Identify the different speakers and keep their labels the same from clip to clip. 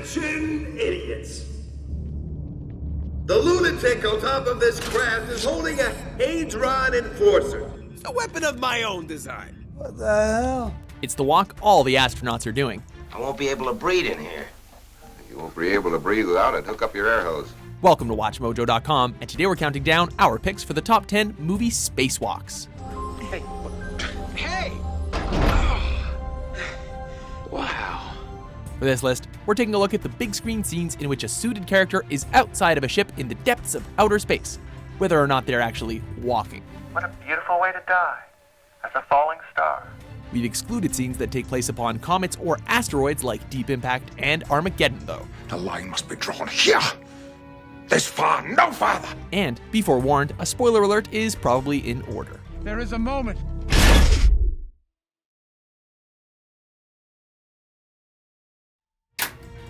Speaker 1: Attention, idiots! The lunatic on top of this craft is holding a Hadron Enforcer.
Speaker 2: A weapon of my own design.
Speaker 3: What the hell?
Speaker 4: It's the walk all the astronauts are doing.
Speaker 5: I won't be able to breathe in here.
Speaker 6: You won't be able to breathe without it. Hook up your air hose.
Speaker 4: Welcome to WatchMojo.com, and today we're counting down our picks for the top 10 movie spacewalks.
Speaker 2: Hey! Hey! Wow.
Speaker 4: For this list, we're taking a look at the big screen scenes in which a suited character is outside of a ship in the depths of outer space, whether or not they're actually walking.
Speaker 7: What a beautiful way to die, as a falling star.
Speaker 4: We've excluded scenes that take place upon comets or asteroids like Deep Impact and Armageddon, though.
Speaker 8: The line must be drawn here. This far, no farther.
Speaker 4: And, be forewarned, a spoiler alert is probably in order.
Speaker 9: There is a moment.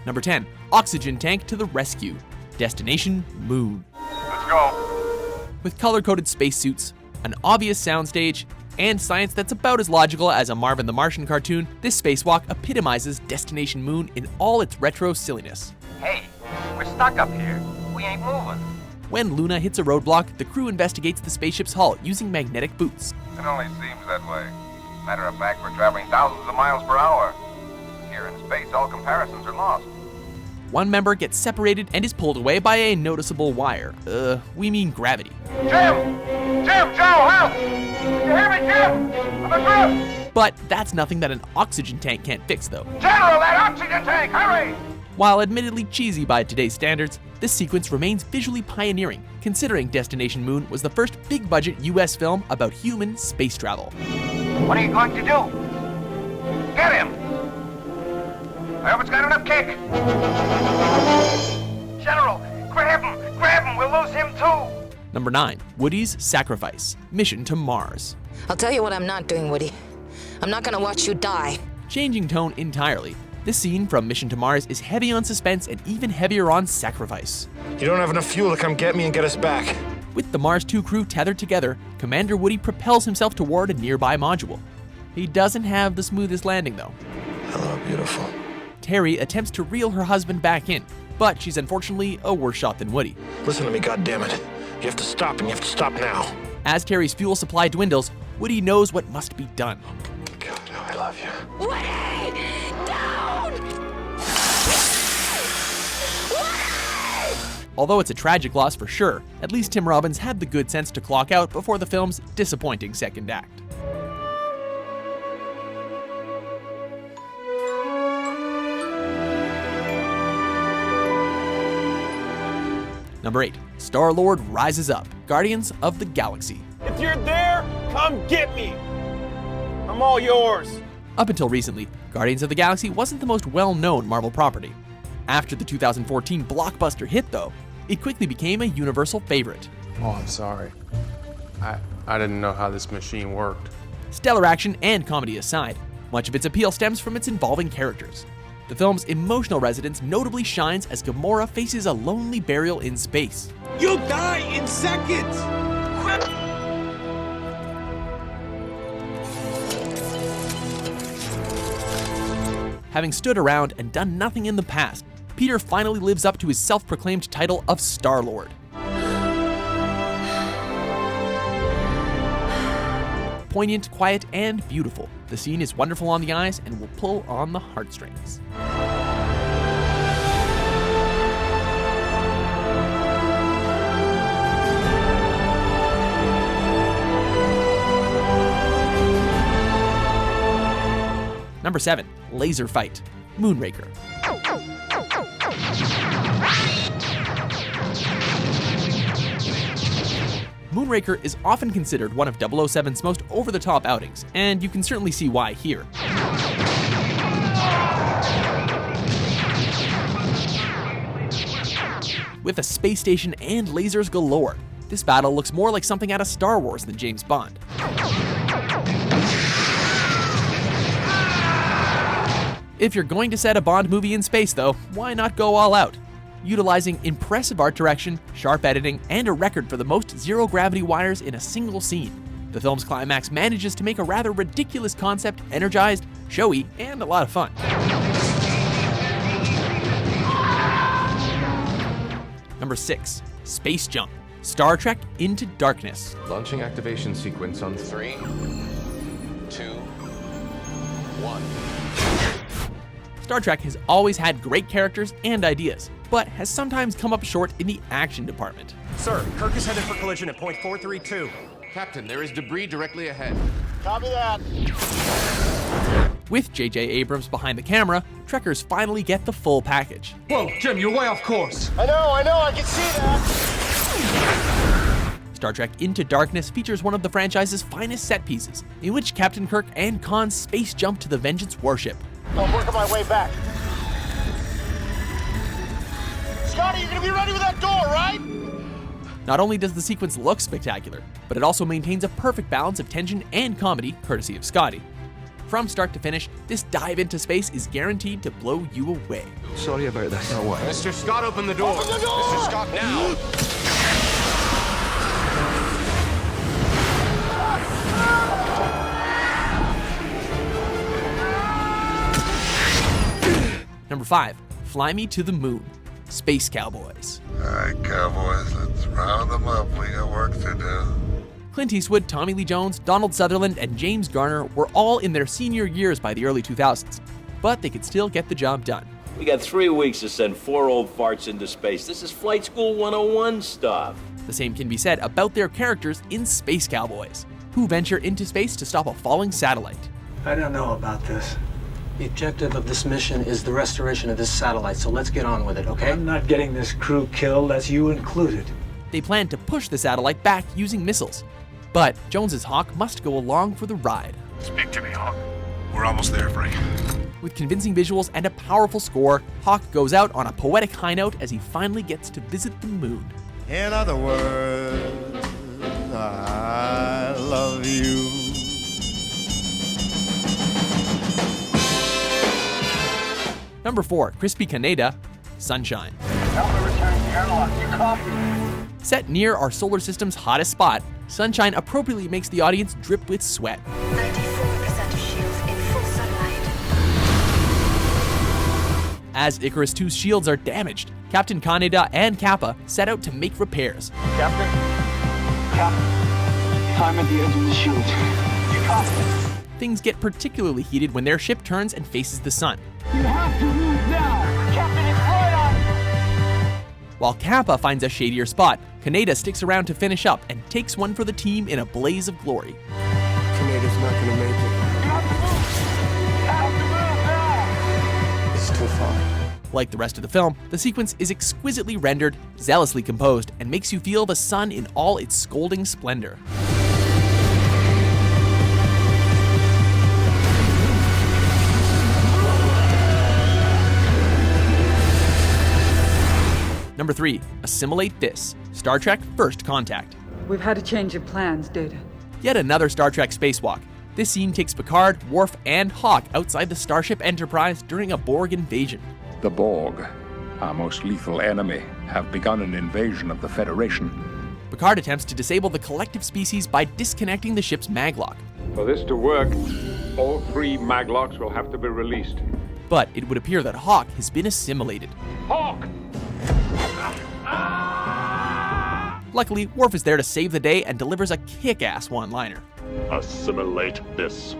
Speaker 4: Number 10, Oxygen Tank to the Rescue. Destination Moon.
Speaker 7: Let's go.
Speaker 4: With color-coded spacesuits, an obvious soundstage, and science that's about as logical as a Marvin the Martian cartoon, this spacewalk epitomizes Destination Moon in all its retro silliness.
Speaker 7: Hey, we're stuck up here. We ain't moving.
Speaker 4: When Luna hits a roadblock, the crew investigates the spaceship's hull using magnetic boots.
Speaker 6: It only seems that way. Matter of fact, we're traveling thousands of miles per hour. Here in space, all comparisons are lost.
Speaker 4: One member gets separated and is pulled away by a noticeable wire. We mean gravity.
Speaker 7: Jim! Jim, Joe, help! You hear me, Jim? I'm adrift!
Speaker 4: But that's nothing that an oxygen tank can't fix, though.
Speaker 7: General, that oxygen tank, hurry!
Speaker 4: While admittedly cheesy by today's standards, this sequence remains visually pioneering, considering Destination Moon was the first big-budget US film about human space travel.
Speaker 7: What are you going to do? Get him! I hope it's got enough kick. General, grab him, we'll lose him too.
Speaker 4: Number 9, Woody's Sacrifice, Mission to Mars.
Speaker 10: I'll tell you what I'm not doing, Woody. I'm not gonna watch you die.
Speaker 4: Changing tone entirely, this scene from Mission to Mars is heavy on suspense and even heavier on sacrifice.
Speaker 8: You don't have enough fuel to come get me and get us back.
Speaker 4: With the Mars 2 crew tethered together, Commander Woody propels himself toward a nearby module. He doesn't have the smoothest landing, though.
Speaker 8: Hello, beautiful.
Speaker 4: Terry attempts to reel her husband back in, but she's unfortunately a worse shot than Woody.
Speaker 8: Listen to me, goddammit. You have to stop, and you have to stop now.
Speaker 4: As Terry's fuel supply dwindles, Woody knows what must be done.
Speaker 8: God, oh, I love you.
Speaker 10: Woody! Down! Woody!
Speaker 4: Although it's a tragic loss for sure, at least Tim Robbins had the good sense to clock out before the film's disappointing second act. Number 8, Star-Lord Rises Up, Guardians of the Galaxy.
Speaker 2: If you're there, come get me. I'm all yours.
Speaker 4: Up until recently, Guardians of the Galaxy wasn't the most well-known Marvel property. After the 2014 blockbuster hit, though, it quickly became a universal favorite.
Speaker 11: Oh, I'm sorry. I didn't know how this machine worked.
Speaker 4: Stellar action and comedy aside, much of its appeal stems from its involving characters. The film's emotional resonance notably shines as Gamora faces a lonely burial in space.
Speaker 2: You'll die in seconds.
Speaker 4: Having stood around and done nothing in the past, Peter finally lives up to his self-proclaimed title of Star-Lord. Poignant, quiet, and beautiful, the scene is wonderful on the eyes and will pull on the heartstrings. Number 7, Laser Fight, Moonraker. Moonraker is often considered one of 007's most over-the-top outings, and you can certainly see why here. With a space station and lasers galore, this battle looks more like something out of Star Wars than James Bond. If you're going to set a Bond movie in space, though, why not go all out? Utilizing impressive art direction, sharp editing, and a record for the most zero-gravity wires in a single scene, the film's climax manages to make a rather ridiculous concept energized, showy, and a lot of fun. Number 6. Space Jump. Star Trek Into Darkness.
Speaker 3: Launching activation sequence on 3, 2, 1.
Speaker 4: Star Trek has always had great characters and ideas, but has sometimes come up short in the action department.
Speaker 2: Sir, Kirk is headed for collision at point 432.
Speaker 3: Captain, there is debris directly ahead.
Speaker 2: Copy that.
Speaker 4: With J.J. Abrams behind the camera, Trekkers finally get the full package.
Speaker 8: Whoa, Jim, you're way off course.
Speaker 2: I know, I can see that.
Speaker 4: Star Trek Into Darkness features one of the franchise's finest set pieces, in which Captain Kirk and Khan space jump to the Vengeance warship.
Speaker 2: I'm working my way back. Scotty, you're gonna be ready with that door, right?
Speaker 4: Not only does the sequence look spectacular, but it also maintains a perfect balance of tension and comedy, courtesy of Scotty. From start to finish, this dive into space is guaranteed to blow you away.
Speaker 8: Sorry about this.
Speaker 3: No way. Mr. Scott, open the door.
Speaker 2: Open the door!
Speaker 3: Mr. Scott, now.
Speaker 4: Number 5. Fly Me to the Moon. Space Cowboys.
Speaker 9: All right, cowboys, let's round them up. We got work to do.
Speaker 4: Clint Eastwood, Tommy Lee Jones, Donald Sutherland, and James Garner were all in their senior years by the early 2000s, but they could still get the job done.
Speaker 12: We got 3 weeks to send 4 old farts into space. This is Flight School 101 stuff.
Speaker 4: The same can be said about their characters in Space Cowboys, who venture into space to stop a falling satellite.
Speaker 13: I don't know about this. The objective of this mission is the restoration of this satellite, so let's get on with it, okay?
Speaker 14: I'm not getting this crew killed, that's you included.
Speaker 4: They plan to push the satellite back using missiles, but Jones's Hawk must go along for the ride.
Speaker 9: Speak to me, Hawk. We're almost there, Frank.
Speaker 4: With convincing visuals and a powerful score, Hawk goes out on a poetic high note as he finally gets to visit the moon.
Speaker 15: In other words, I love you.
Speaker 4: Number 4, Crispy Kaneda, Sunshine. Set near our solar system's hottest spot, Sunshine appropriately makes the audience drip with sweat.
Speaker 16: 94% of shields in full sunlight.
Speaker 4: As Icarus II's shields are damaged, Captain Kaneda and Kappa set out to make repairs.
Speaker 17: Captain, I'm at the edge of the shield. You copy?
Speaker 4: Things get particularly heated when their ship turns and faces the sun.
Speaker 17: You have to move now! Captain, it's right on!
Speaker 4: While Kappa finds a shadier spot, Kaneda sticks around to finish up and takes one for the team in a blaze of glory.
Speaker 11: Kaneda's not gonna make it.
Speaker 17: You have to move!
Speaker 11: It's too far.
Speaker 4: Like the rest of the film, the sequence is exquisitely rendered, zealously composed, and makes you feel the sun in all its scolding splendor. Number 3, Assimilate This, Star Trek First Contact.
Speaker 18: We've had a change of plans, Data.
Speaker 4: Yet another Star Trek spacewalk. This scene takes Picard, Worf, and Hawk outside the Starship Enterprise during a Borg invasion.
Speaker 19: The Borg, our most lethal enemy, have begun an invasion of the Federation.
Speaker 4: Picard attempts to disable the collective species by disconnecting the ship's maglock.
Speaker 20: For this to work, all 3 maglocks will have to be released.
Speaker 4: But it would appear that Hawk has been assimilated.
Speaker 20: Hawk!
Speaker 4: Luckily, Worf is there to save the day and delivers a kick-ass one-liner.
Speaker 20: Assimilate this.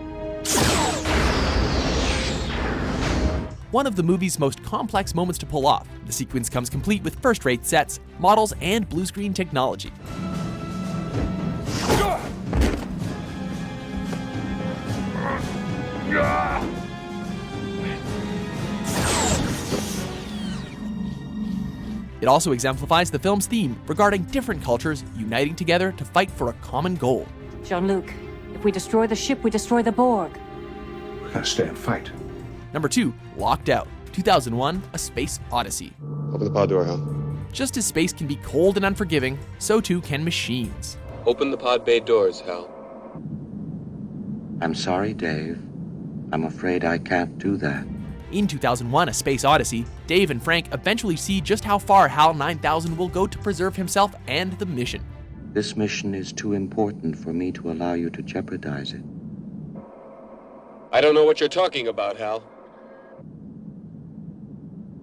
Speaker 4: One of the movie's most complex moments to pull off, the sequence comes complete with first-rate sets, models, and blue screen technology. It also exemplifies the film's theme regarding different cultures uniting together to fight for a common goal.
Speaker 21: Jean-Luc, if we destroy the ship, we destroy the Borg.
Speaker 19: We're gonna stay and fight.
Speaker 4: Number 2, Locked Out, 2001, A Space Odyssey.
Speaker 11: Open the pod door, Hal.
Speaker 4: Just as space can be cold and unforgiving, so too can machines.
Speaker 11: Open the pod bay doors, Hal.
Speaker 5: I'm sorry, Dave. I'm afraid I can't do that.
Speaker 4: In 2001, A Space Odyssey, Dave and Frank eventually see just how far HAL 9000 will go to preserve himself and the mission.
Speaker 5: This mission is too important for me to allow you to jeopardize it.
Speaker 11: I don't know what you're talking about, Hal.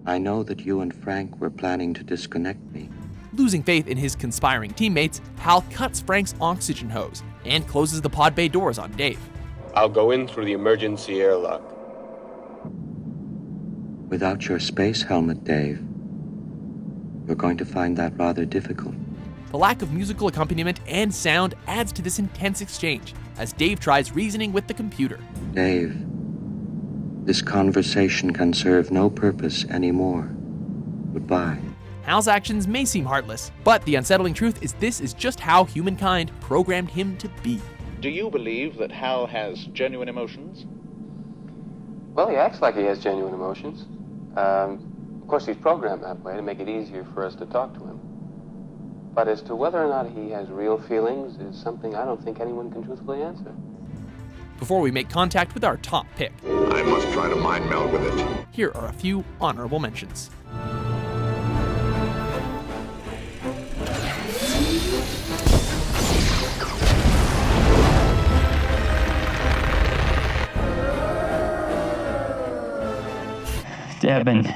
Speaker 5: I know that you and Frank were planning to disconnect me.
Speaker 4: Losing faith in his conspiring teammates, Hal cuts Frank's oxygen hose and closes the pod bay doors on Dave.
Speaker 1: I'll go in through the emergency airlock.
Speaker 5: Without your space helmet, Dave, you're going to find that rather difficult.
Speaker 4: The lack of musical accompaniment and sound adds to this intense exchange as Dave tries reasoning with the computer.
Speaker 5: Dave, this conversation can serve no purpose anymore. Goodbye.
Speaker 4: Hal's actions may seem heartless, but the unsettling truth is this is just how humankind programmed him to be.
Speaker 22: Do you believe that Hal has genuine emotions?
Speaker 23: Well, he acts like he has genuine emotions. Of course, he's programmed that way to make it easier for us to talk to him. But as to whether or not he has real feelings is something I don't think anyone can truthfully answer.
Speaker 4: Before we make contact with our top pick,
Speaker 8: I must try to mind meld with it.
Speaker 4: Here are a few honorable mentions.
Speaker 24: Deb and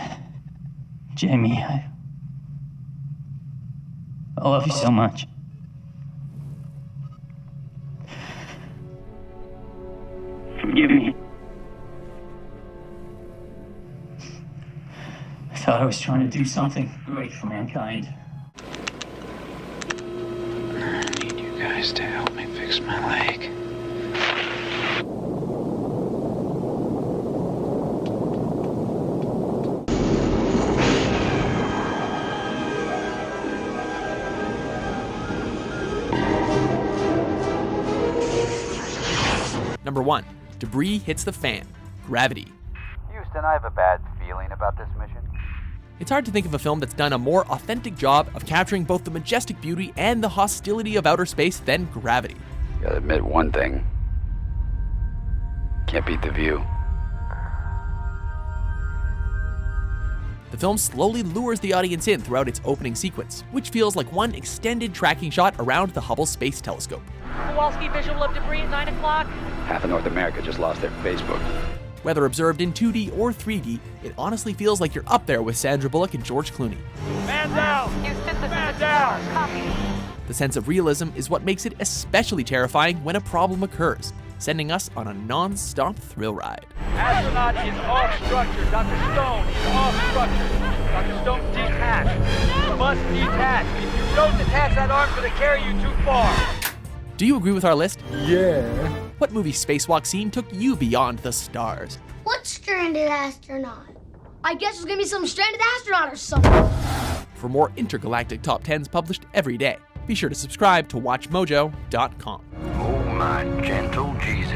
Speaker 24: Jamie, I love you so much. Forgive me. I thought I was trying to do something great for mankind.
Speaker 25: I need you guys to help me fix my leg.
Speaker 4: Number 1. Debris hits the fan. Gravity.
Speaker 26: Houston, I have a bad feeling about this mission.
Speaker 4: It's hard to think of a film that's done a more authentic job of capturing both the majestic beauty and the hostility of outer space than Gravity.
Speaker 26: Gotta admit one thing. Can't beat the view.
Speaker 4: The film slowly lures the audience in throughout its opening sequence, which feels like one extended tracking shot around the Hubble Space Telescope.
Speaker 27: Kowalski visual of debris at 9 o'clock.
Speaker 26: Half of North America just lost their Facebook.
Speaker 4: Whether observed in 2D or 3D, it honestly feels like you're up there with Sandra Bullock and George Clooney.
Speaker 27: Man down! Houston, man down! Copy.
Speaker 4: The sense of realism is what makes it especially terrifying when a problem occurs, sending us on a non-stop thrill ride.
Speaker 27: Astronaut is off structure. Dr. Stone is off structure. Dr. Stone, detach. You must detach. If you don't detach, that arm's gonna carry you too far.
Speaker 4: Do you agree with our list?
Speaker 15: Yeah.
Speaker 4: What movie spacewalk scene took you beyond the stars?
Speaker 28: What stranded astronaut? I guess there's gonna be some stranded astronaut or something.
Speaker 4: For more intergalactic top 10s published every day, be sure to subscribe to WatchMojo.com.
Speaker 29: Oh, my gentle Jesus.